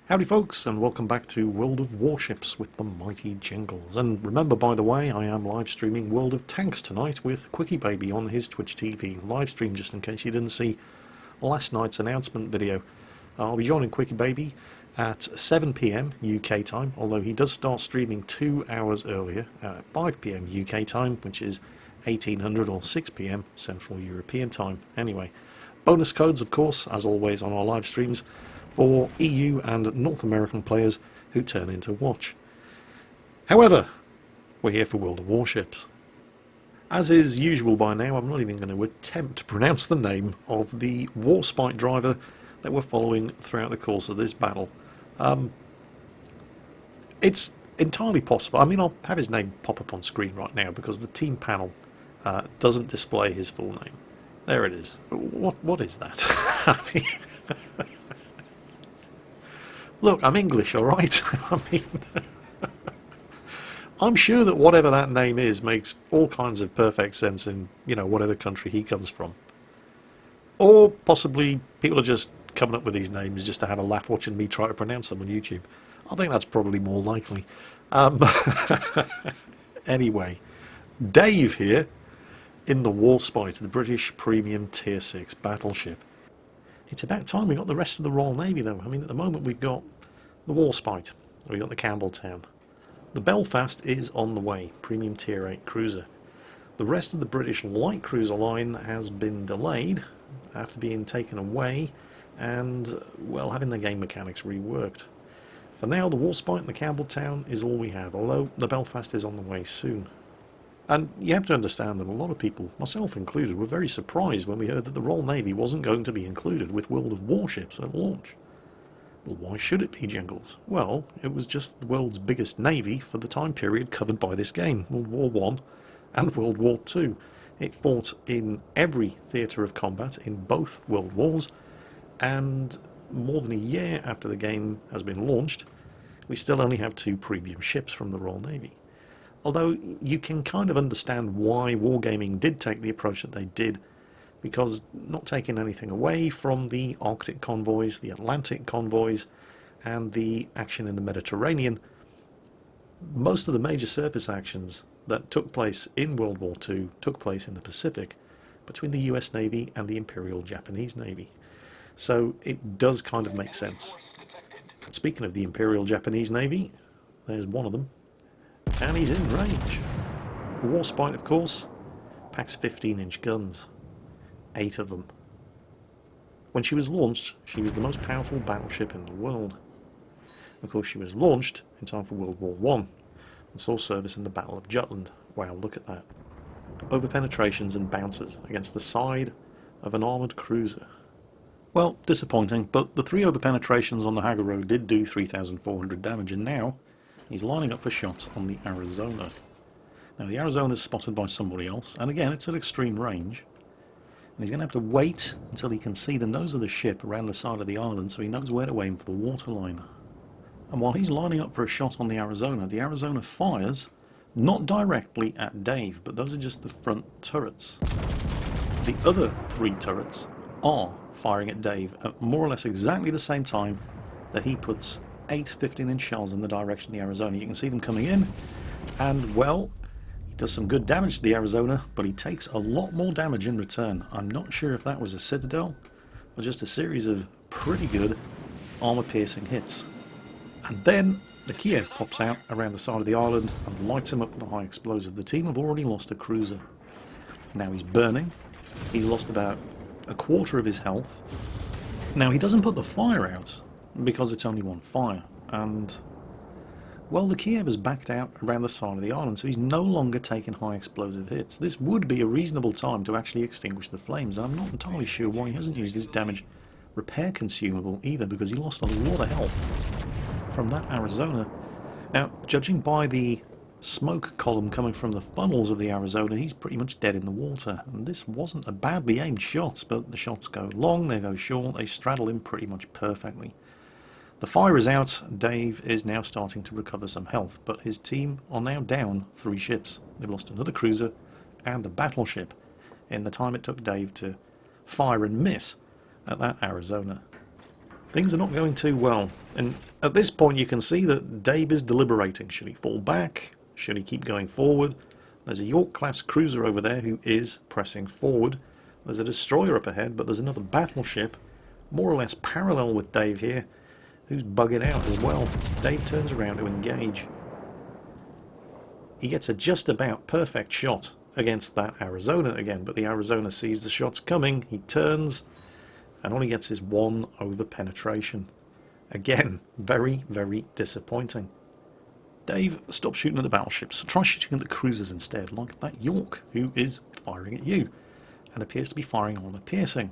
Howdy folks, and welcome back to World of Warships with the mighty Jingles. And remember, by the way, I am live streaming World of Tanks tonight with Quickie Baby on his Twitch TV live stream, just in case you didn't see last night's announcement video. I'll be joining Quickie Baby at 7 PM UK time, although he does start streaming 2 hours earlier at 5 PM UK time, which is 1800 or 6 PM Central European time. Anyway, bonus codes, of course, as always on our live streams, for EU and North American players who turn in to watch. However, we're here for World of Warships. As is usual by now, I'm not even going to attempt to pronounce the name of the Warspite driver that we're following throughout the course of this battle. It's entirely possible. I mean, I'll have his name pop up on screen right now because the team panel doesn't display his full name. There it is. What is that? I mean, look, I'm English, alright? I mean, I'm sure that whatever that name is makes all kinds of perfect sense in, whatever country he comes from. Or possibly people are just coming up with these names just to have a laugh watching me try to pronounce them on YouTube. I think that's probably more likely. Anyway, Dave here in the Warspite, the British Premium Tier 6 battleship. It's about time we got the rest of the Royal Navy, though. I mean, at the moment we've got the Warspite, we've got the Campbelltown. The Belfast is on the way, Premium Tier 8 cruiser. The rest of the British light cruiser line has been delayed after being taken away and, well, having the game mechanics reworked. For now, the Warspite and the Campbelltown is all we have, although the Belfast is on the way soon. And you have to understand that a lot of people, myself included, were very surprised when we heard that the Royal Navy wasn't going to be included with World of Warships at launch. Well, why should it be, Jingles? Well, it was just the world's biggest navy for the time period covered by this game, World War I and World War II. It fought in every theatre of combat in both World Wars, and more than a year after the game has been launched, we still only have 2 premium ships from the Royal Navy. Although you can kind of understand why Wargaming did take the approach that they did, because not taking anything away from the Arctic convoys, the Atlantic convoys, and the action in the Mediterranean, most of the major surface actions that took place in World War II took place in the Pacific between the US Navy and the Imperial Japanese Navy. So it does kind of make sense. And speaking of the Imperial Japanese Navy, there's one of them. And he's in range. The Warspite, of course, packs 15-inch guns. 8 of them. When she was launched, she was the most powerful battleship in the world. Of course, she was launched in time for World War I and saw service in the Battle of Jutland. Wow, look at that. Overpenetrations and bounces against the side of an armoured cruiser. Well, disappointing, but the 3 overpenetrations on the Hagaro did do 3,400 damage, and now he's lining up for shots on the Arizona. Now, the Arizona is spotted by somebody else, and again, it's at extreme range. And he's going to have to wait until he can see the nose of the ship around the side of the island so he knows where to aim for the waterline. And while he's lining up for a shot on the Arizona fires, not directly at Dave, but those are just the front turrets. The other 3 turrets are firing at Dave at more or less exactly the same time that he puts 8 15-inch shells in the direction of the Arizona. You can see them coming in, and, well, he does some good damage to the Arizona, but he takes a lot more damage in return. I'm not sure if that was a Citadel or just a series of pretty good armor-piercing hits. And then the Kiev pops out around the side of the island and lights him up with a high explosive. The team have already lost a cruiser. Now he's burning. He's lost about a quarter of his health. Now he doesn't put the fire out because it's only one fire, and, well, the Kiev has backed out around the side of the island, so he's no longer taking high explosive hits. This would be a reasonable time to actually extinguish the flames, and I'm not entirely sure why he hasn't used his damage repair consumable either, because he lost a lot of health from that Arizona. Now, judging by the smoke column coming from the funnels of the Arizona, he's pretty much dead in the water, and this wasn't a badly aimed shot, but the shots go long, they go short, they straddle him pretty much perfectly. The fire is out. Dave is now starting to recover some health, but his team are now down 3 ships. They've lost another cruiser and a battleship in the time it took Dave to fire and miss at that Arizona. Things are not going too well, and at this point you can see that Dave is deliberating. Should he fall back? Should he keep going forward? There's a York-class cruiser over there who is pressing forward. There's a destroyer up ahead, but there's another battleship, more or less parallel with Dave here, who's bugging out as well. Dave turns around to engage. He gets a just about perfect shot against that Arizona again, but the Arizona sees the shots coming, he turns, and all he gets is one over penetration. Again, very, very disappointing. Dave, stop shooting at the battleships. Try shooting at the cruisers instead, like that York, who is firing at you, and appears to be firing armor piercing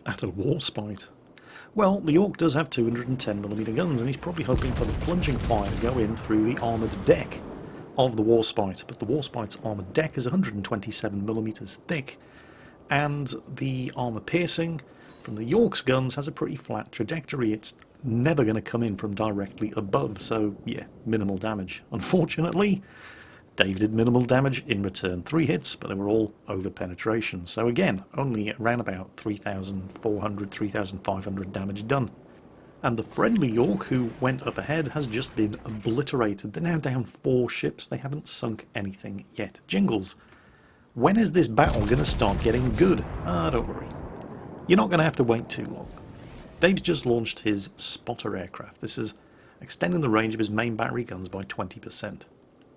at a warspite. Well, the York does have 210mm guns, and he's probably hoping for the plunging fire to go in through the armoured deck of the warspite, but the warspite's armoured deck is 127mm thick, and the armour piercing from the York's guns has a pretty flat trajectory. It's never going to come in from directly above, so yeah, minimal damage. Unfortunately, Dave did minimal damage in return. 3 hits, but they were all over penetration, so again, only around about 3,400, 3,500 damage done. And the friendly York, who went up ahead, has just been obliterated. They're now down 4 ships. They haven't sunk anything yet. Jingles, when is this battle going to start getting good? Don't worry. You're not going to have to wait too long. Dave's just launched his spotter aircraft. This is extending the range of his main battery guns by 20%.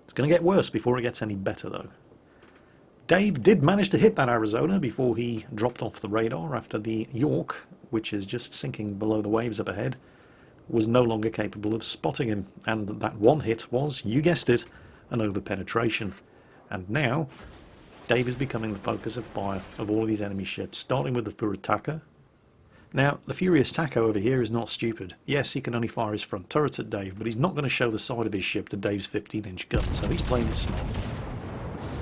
It's going to get worse before it gets any better, though. Dave did manage to hit that Arizona before he dropped off the radar after the York, which is just sinking below the waves up ahead, was no longer capable of spotting him, and that one hit was, you guessed it, an over-penetration. And now, Dave is becoming the focus of fire of all of these enemy ships, starting with the Furitaka. Now, the Furious Taco over here is not stupid. Yes, he can only fire his front turrets at Dave, but he's not going to show the side of his ship to Dave's 15-inch gun, so he's playing it smart.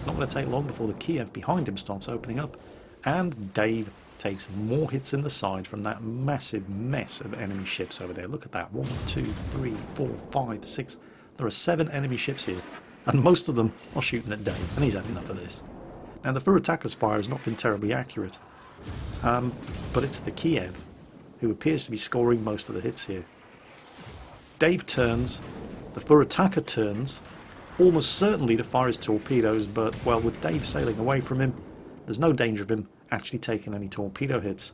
Not going to take long before the Kiev behind him starts opening up, and Dave takes more hits in the side from that massive mess of enemy ships over there. Look at that. 1, 2, 3, 4, 5, 6. There are 7 enemy ships here, and most of them are shooting at Dave, and he's had enough of this. Now, the Furitaka's fire has not been terribly accurate, but it's the Kiev who appears to be scoring most of the hits here. Dave turns, the Furitaka turns, almost certainly to fire his torpedoes, but, well, with Dave sailing away from him, there's no danger of him actually taking any torpedo hits.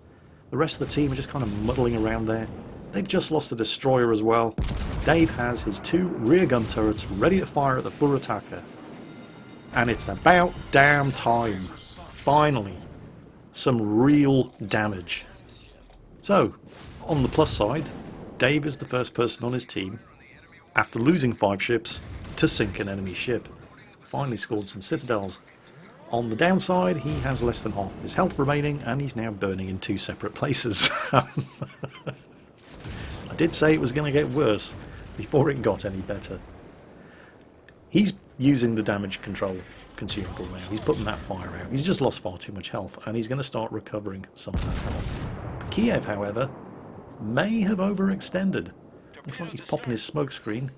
The rest of the team are just kind of muddling around there. They've just lost a destroyer as well. Dave has his 2 rear gun turrets ready to fire at the Furitaka. And it's about damn time. Finally, some real damage. So, on the plus side, Dave is the first person on his team, after losing 5 ships, to sink an enemy ship. Finally scored some citadels. On the downside, he has less than half of his health remaining, and he's now burning in 2 separate places. I did say it was going to get worse before it got any better. He's using the damage control consumable now. He's putting that fire out. He's just lost far too much health, and he's going to start recovering some of that health. Kiev, however, may have overextended. Looks like he's popping his smoke screen.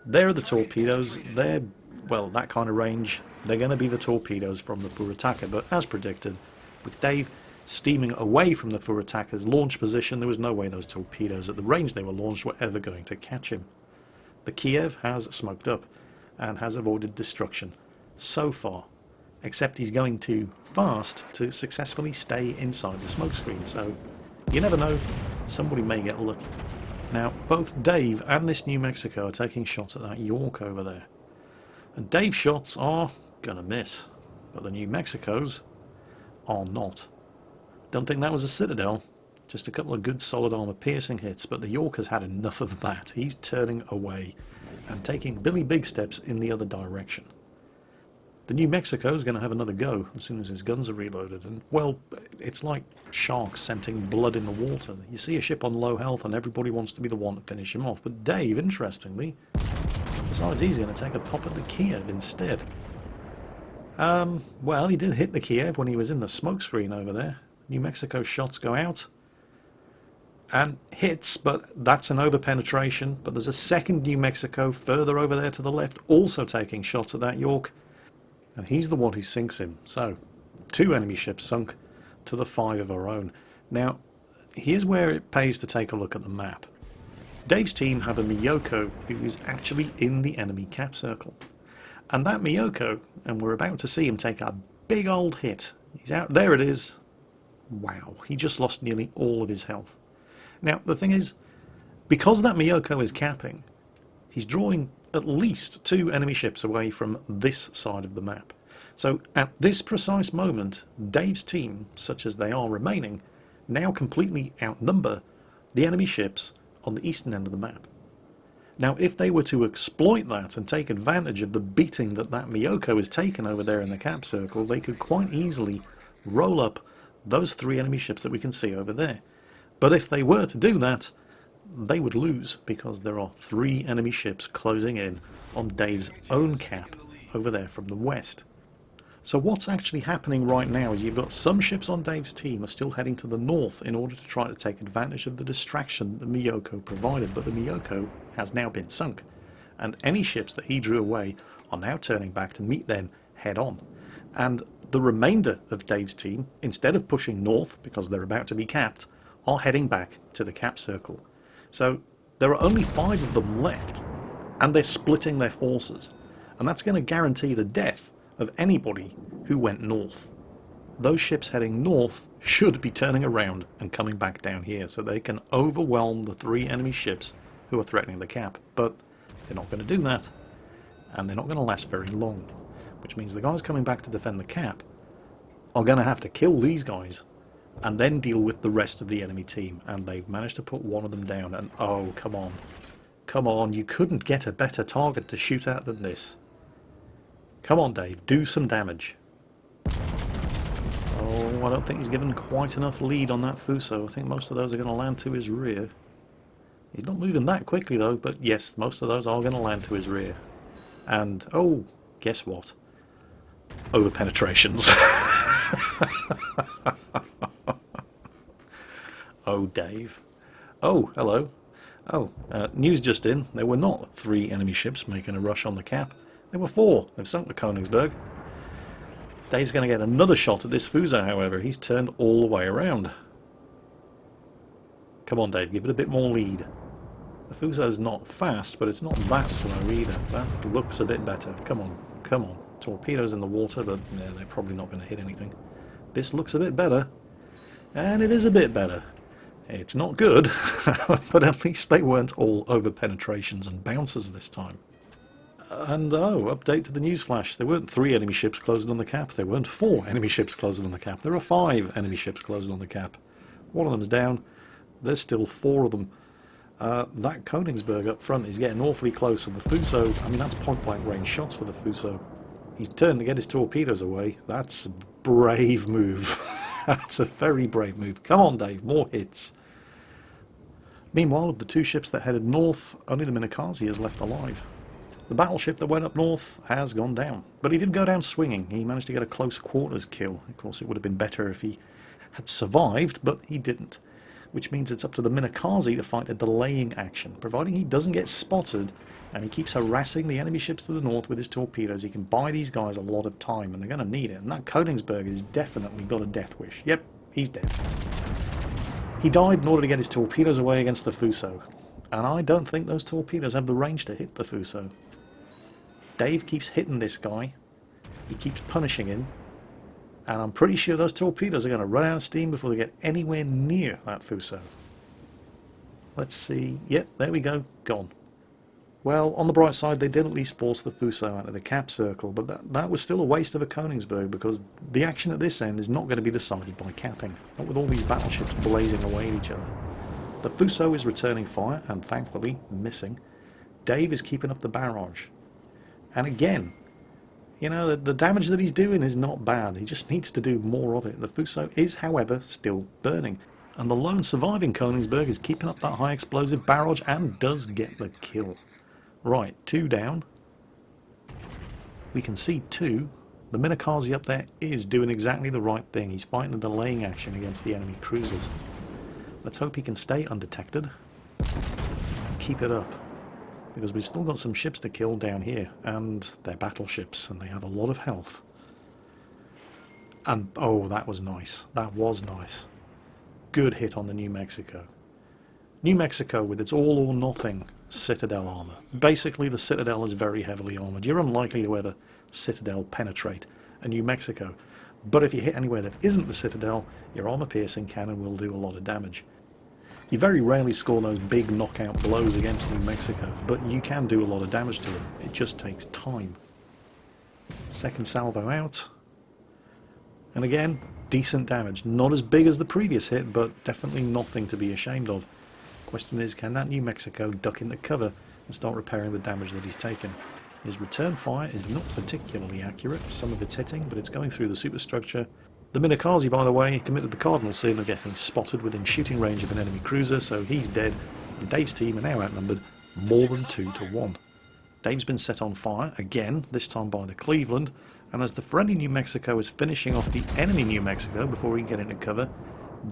There are the torpedoes. They're, well, that kind of range. They're going to be the torpedoes from the Furitaka, but as predicted, with Dave steaming away from the Furitaka's launch position, there was no way those torpedoes at the range they were launched were ever going to catch him. The Kiev has smoked up and has avoided destruction so far, except he's going too fast to successfully stay inside the smokescreen, so you never know, somebody may get lucky. Now, both Dave and this New Mexico are taking shots at that York over there, and Dave's shots are gonna miss, but the New Mexicos are not. Don't think that was a citadel, just a couple of good solid armor piercing hits, but the York has had enough of that. He's turning away and taking Billy Big steps in the other direction. The New Mexico is going to have another go as soon as his guns are reloaded, and, well, it's like sharks scenting blood in the water. You see a ship on low health and everybody wants to be the one to finish him off, but Dave, interestingly, decides he's going to take a pop at the Kiev instead. Well, he did hit the Kiev when he was in the smokescreen over there. New Mexico's shots go out and hits, but that's an over-penetration. But there's a second New Mexico further over there to the left, also taking shots at that York, and he's the one who sinks him. So, 2 enemy ships sunk to the 5 of our own. Now, here's where it pays to take a look at the map. Dave's team have a Miyoko who is actually in the enemy cap circle. And that Miyoko, and we're about to see him take a big old hit. He's out, there it is. Wow, he just lost nearly all of his health. Now, the thing is, because that Miyoko is capping, he's drawing at least 2 enemy ships away from this side of the map. So at this precise moment, Dave's team, such as they are remaining, now completely outnumber the enemy ships on the eastern end of the map. Now, if they were to exploit that and take advantage of the beating that that Miyoko has taken over there in the cap circle, they could quite easily roll up those 3 enemy ships that we can see over there. But if they were to do that, they would lose, because there are 3 enemy ships closing in on Dave's own cap over there from the west. So what's actually happening right now is you've got some ships on Dave's team are still heading to the north in order to try to take advantage of the distraction that the Miyoko provided, but the Miyoko has now been sunk, and any ships that he drew away are now turning back to meet them head on. And the remainder of Dave's team, instead of pushing north because they're about to be capped, are heading back to the cap circle. So there are only 5 of them left, and they're splitting their forces, and that's going to guarantee the death of anybody who went north. Those ships heading north should be turning around and coming back down here so they can overwhelm the 3 enemy ships who are threatening the cap. But they're not going to do that, and they're not going to last very long, which means the guys coming back to defend the cap are going to have to kill these guys and then deal with the rest of the enemy team. And they've managed to put one of them down, and oh, come on. Come on, you couldn't get a better target to shoot at than this. Come on, Dave, do some damage. Oh, I don't think he's given quite enough lead on that Fuso. I think most of those are going to land to his rear. He's not moving that quickly, though, but yes, most of those are going to land to his rear. And, oh, guess what? Over-penetrations. Oh, Dave. Oh, hello. Oh, news just in. There were not 3 enemy ships making a rush on the cap. There were 4. They've sunk the Königsberg. Dave's going to get another shot at this Fuso, however. He's turned all the way around. Come on, Dave, give it a bit more lead. The Fuso's not fast, but it's not that slow either. That looks a bit better. Come on, come on. Torpedoes in the water, but yeah, they're probably not going to hit anything. This looks a bit better. And it is a bit better. It's not good, but at least they weren't all over-penetrations and bounces this time. And oh, update to the newsflash. There weren't 3 enemy ships closing on the cap. There weren't 4 enemy ships closing on the cap. There are 5 enemy ships closing on the cap. One of them's down. There's still 4 of them. That Königsberg up front is getting awfully close, and the Fuso, I mean, that's point-blank range shots for the Fuso. He's turned to get his torpedoes away. That's a brave move. That's a very brave move. Come on, Dave, more hits. Meanwhile, of the 2 ships that headed north, only the Minakaze is left alive. The battleship that went up north has gone down, but he did go down swinging. He managed to get a close quarters kill. Of course, it would have been better if he had survived, but he didn't, which means it's up to the Minakaze to fight a delaying action. Providing he doesn't get spotted and he keeps harassing the enemy ships to the north with his torpedoes, he can buy these guys a lot of time, and they're going to need it. And that Königsberg has definitely got a death wish. Yep, he's dead. He died in order to get his torpedoes away against the Fuso, and I don't think those torpedoes have the range to hit the Fuso. Dave keeps hitting this guy, he keeps punishing him, and I'm pretty sure those torpedoes are going to run out of steam before they get anywhere near that Fuso. Let's see, yep, there we go, gone. Well, on the bright side, they did at least force the Fuso out of the cap circle, but that was still a waste of a Königsberg, because the action at this end is not going to be decided by capping, not with all these battleships blazing away at each other. The Fuso is returning fire, and thankfully missing. Dave is keeping up the barrage. And again, you know, the damage that he's doing is not bad. He just needs to do more of it. The Fuso is, however, still burning. And the lone surviving Königsberg is keeping up that high explosive barrage and does get the kill. Right, 2 down. We can see 2. The Minakaze up there is doing exactly the right thing. He's fighting a delaying action against the enemy cruisers. Let's hope he can stay undetected and keep it up, because we've still got some ships to kill down here, and they're battleships, and they have a lot of health. And, oh, that was nice. That was nice. good hit on the New Mexico. New Mexico with its all or nothing Citadel armor. Basically, the Citadel is very heavily armored. You're unlikely to ever Citadel penetrate a New Mexico. But if you hit anywhere that isn't the Citadel, your armor-piercing cannon will do a lot of damage. You very rarely score those big knockout blows against New Mexico, but you can do a lot of damage to them. It just takes time. Second salvo out. And again, decent damage. Not as big as the previous hit, but definitely nothing to be ashamed of. Question is, can that New Mexico duck into cover and start repairing the damage that he's taken? His return fire is not particularly accurate. Some of it's hitting, but it's going through the superstructure. The Minakaze, by the way, committed the cardinal sin of getting spotted within shooting range of an enemy cruiser, so he's dead, and Dave's team are now outnumbered more than 2 to 1. Dave's been set on fire, again, this time by the Cleveland, and as the friendly New Mexico is finishing off the enemy New Mexico before he can get into cover,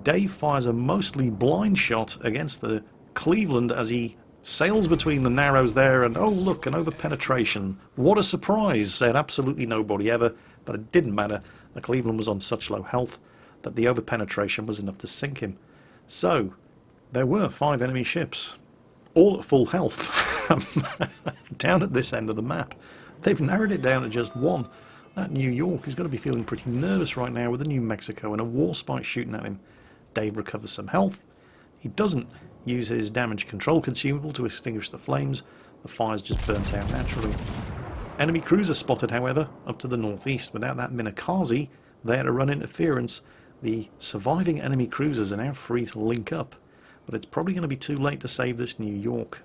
Dave fires a mostly blind shot against the Cleveland as he sails between the narrows there, and oh look, an over-penetration. What a surprise, said absolutely nobody ever, but it didn't matter. The Cleveland was on such low health that the over-penetration was enough to sink him. So, there were 5 enemy ships, all at full health, down at this end of the map. They've narrowed it down to just 1. That New York is going to be feeling pretty nervous right now with the New Mexico and a Warspite shooting at him. Dave recovers some health. He doesn't use his damage control consumable to extinguish the flames. The fire's just burnt out naturally. Enemy cruiser spotted, however, up to the northeast. Without that Minakaze there to run interference, the surviving enemy cruisers are now free to link up. But it's probably going to be too late to save this New York.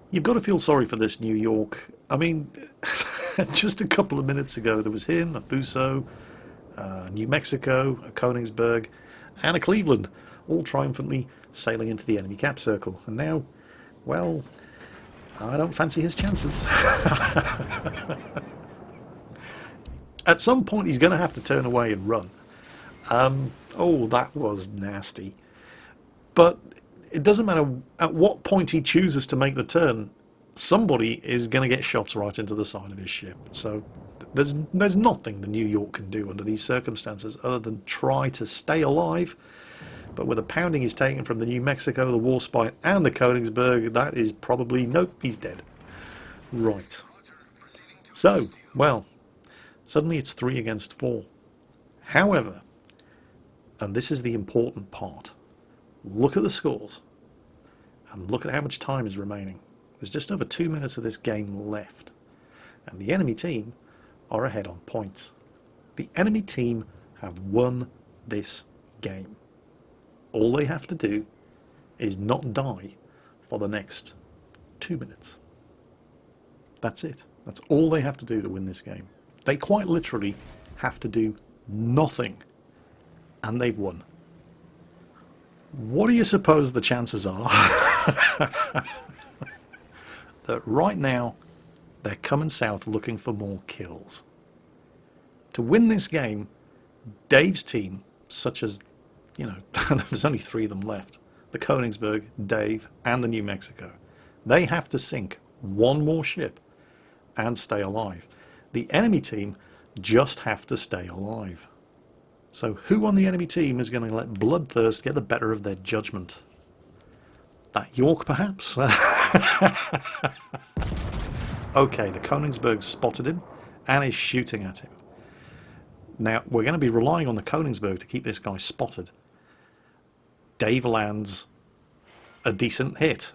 You've got to feel sorry for this New York. I mean, just a couple of minutes ago there was him, a Fuso, New Mexico, a Königsberg, and a Cleveland, all triumphantly sailing into the enemy cap circle. And now, well, I don't fancy his chances. At some point he's going to have to turn away and run. Oh, that was nasty. But it doesn't matter at what point he chooses to make the turn, somebody is going to get shots right into the side of his ship. So there's nothing the New York can do under these circumstances other than try to stay alive. But with the pounding he's taken from the New Mexico, the Warspite, and the Königsberg, that is probably, nope, he's dead. Right. So, well, suddenly it's 3 against 4. However, and this is the important part, look at the scores, and look at how much time is remaining. There's just over 2 minutes of this game left, and the enemy team are ahead on points. The enemy team have won this game. All they have to do is not die for the next 2 minutes. That's it. That's all they have to do to win this game. They quite literally have to do nothing, and they've won. What do you suppose the chances are that right now they're coming south looking for more kills? To win this game, Dave's team, such as, you know, there's only 3 of them left, the Königsberg, Dave, and the New Mexico, they have to sink 1 more ship and stay alive. The enemy team just have to stay alive. So who on the enemy team is going to let bloodthirst get the better of their judgment? That York, perhaps? Okay, the Königsberg spotted him and is shooting at him. Now, we're going to be relying on the Königsberg to keep this guy spotted. Dave lands a decent hit.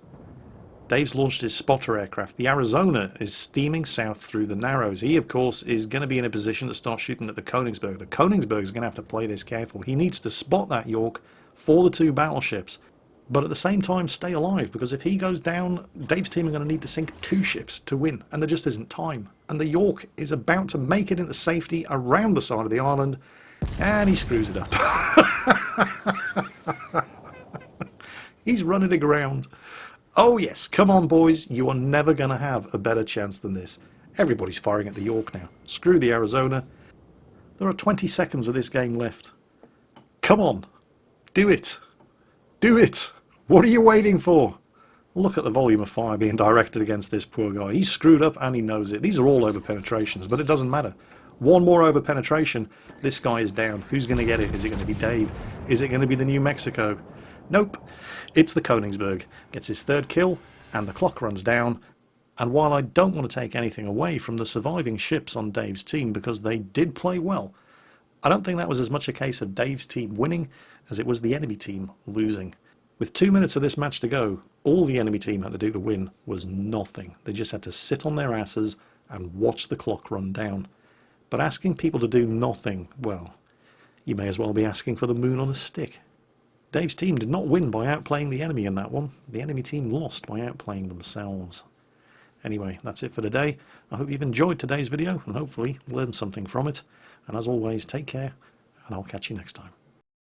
Dave's launched his spotter aircraft. The Arizona is steaming south through the Narrows. He, of course, is going to be in a position to start shooting at the Königsberg. The Königsberg is going to have to play this careful. He needs to spot that York for the 2 battleships, but at the same time stay alive, because if he goes down, Dave's team are going to need to sink 2 ships to win, and there just isn't time. And the York is about to make it into safety around the side of the island, and he screws it up. He's running aground. Oh yes, come on boys, you are never going to have a better chance than this. Everybody's firing at the York now. Screw the Arizona. There are 20 seconds of this game left. Come on, do it. Do it. What are you waiting for? Look at the volume of fire being directed against this poor guy. He's screwed up and he knows it. These are all over penetrations, but it doesn't matter. 1 more over penetration, this guy is down. Who's going to get it? Is it going to be Dave? Is it going to be the New Mexico? Nope. It's the Königsberg. Gets his third kill, and the clock runs down. And while I don't want to take anything away from the surviving ships on Dave's team because they did play well, I don't think that was as much a case of Dave's team winning as it was the enemy team losing. With 2 minutes of this match to go, all the enemy team had to do to win was nothing. They just had to sit on their asses and watch the clock run down. But asking people to do nothing, well, you may as well be asking for the moon on a stick. Dave's team did not win by outplaying the enemy in that one. The enemy team lost by outplaying themselves. Anyway, that's it for today. I hope you've enjoyed today's video and hopefully learned something from it. And as always, take care, and I'll catch you next time.